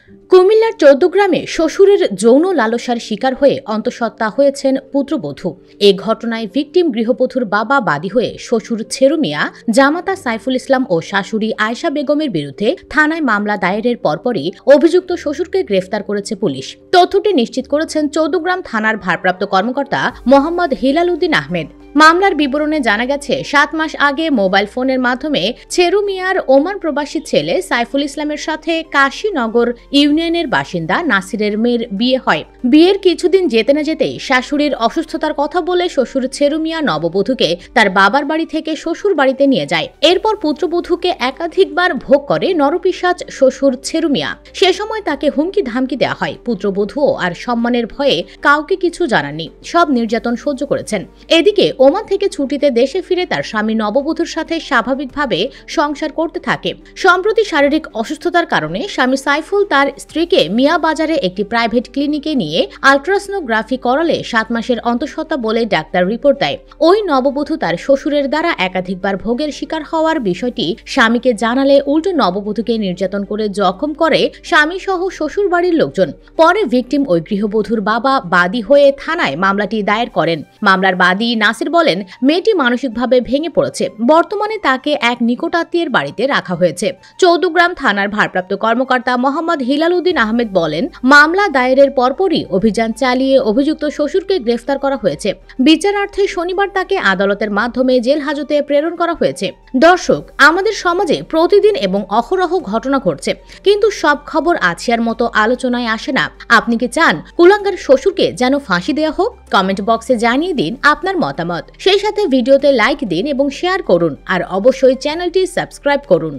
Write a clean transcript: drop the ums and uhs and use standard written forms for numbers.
কুমিল্লার চৌদ্দগ্রামে শ্বশুরের যৌন লালসার শিকার হয়ে অন্তঃসত্ত্বা হয়েছেন পুত্রবধূ। এ ঘটনায় ভিকটিম গৃহবধূর বাবা বাদী হয়ে শ্বশুর ছেরু মিয়া, জামাতা সাইফুল ইসলাম ও শাশুড়ি আয়েশা বেগমের বিরুদ্ধে থানায় মামলা দায়েরের পরপরই অভিযুক্ত শ্বশুরকে গ্রেফতার করেছে পুলিশ। তথ্যটি নিশ্চিত করেছেন চৌদ্দগ্রাম থানার ভারপ্রাপ্ত কর্মকর্তা মোহাম্মদ হিলাল উদ্দিন আহমেদ। মামলার বিবরণে জানা গেছে, ৭ মাস আগে মোবাইল ফোনের মাধ্যমে ছেরু মিয়ার ওমান প্রবাসী ছেলে সাইফুল ইসলামের সাথে কাশীনগর ইউনিয়নের বাসিন্দা নাসিরের মেয়ের বিয়ে হয়। বিয়ের কিছুদিন যেতে না যেতেই শাশুড়ির অসুস্থতার কথা বলে শ্বশুর ছেরু মিয়া নববধূকে তার বাবার বাড়ি থেকে শ্বশুর বাড়িতে নিয়ে যায়। এরপর পুত্রবধূকে একাধিকবার ভোগ করে নরপিশাচ শ্বশুর ছেরু মিয়া। সে সময় তাকে হুমকি ধামকি দেওয়া হয়। পুত্রবধূও আর সম্মানের ভয়ে কাউকে কিছু জানাননি, সব নির্যাতন সহ্য করেছেন। এদিকে ওমান থেকে ছুটিতে দেশে ফিরে তার স্বামী নববধূর সাথে স্বাভাবিকভাবে সংসার করতে থাকে। সম্প্রতি শারীরিক অসুস্থতার কারণে স্বামী সাইফুল তার স্ত্রীকে মিয়া বাজারে একটি প্রাইভেট ক্লিনিকে নিয়ে আলট্রাসোনোগ্রাফি করালে ৭ মাসের অন্তঃসত্ত্বা বলে ডাক্তার রিপোর্ট দেয়। ওই নববধূ তার শ্বশুরের দ্বারা একাধিকবার ভোগের শিকার হওয়ার বিষয়টি স্বামীকে জানালে উল্টো নববধূকে নির্যাতন করে জখম করে স্বামী সহ শ্বশুর বাড়ির লোকজন। পরে ভিকটিম ওই গৃহবধূর বাবা বাদী হয়ে থানায় মামলাটি দায়ের করেন। মামলার বাদী নাসির বলেন, মেয়েটি মানসিকভাবে ভেঙে পড়েছে। বর্তমানে তাকে এক নিকটাত্মীয়ের বাড়িতে রাখা হয়েছে। চৌদ্দগ্রাম থানার ভারপ্রাপ্ত কর্মকর্তা মোহাম্মদ হিলাল উদ্দিন আহমেদ বলেন, মামলা দায়েরের পরপরই অভিযান চালিয়ে অভিযুক্ত শ্বশুরকে গ্রেফতার করা হয়েছে। বিচারার্থে শনিবার তাকে আদালতের মাধ্যমে জেল হাজতে প্রেরণ করা হয়েছে। দর্শক, আমাদের সমাজে প্রতিদিন এবং অহরহ ঘটনা ঘটছে, কিন্তু সব খবর আছিয়ার মতো আলোচনায় আসে না। আপনি কি চান কুলাঙ্গার শ্বশুরকে যেন ফাঁসি দেওয়া হোক? কমেন্ট বক্সে জানিয়ে দিন আপনার মতামত। সেই সাথে ভিডিওতে লাইক দিন এবং শেয়ার করুন, আর অবশ্যই চ্যানেলটি সাবস্ক্রাইব করুন।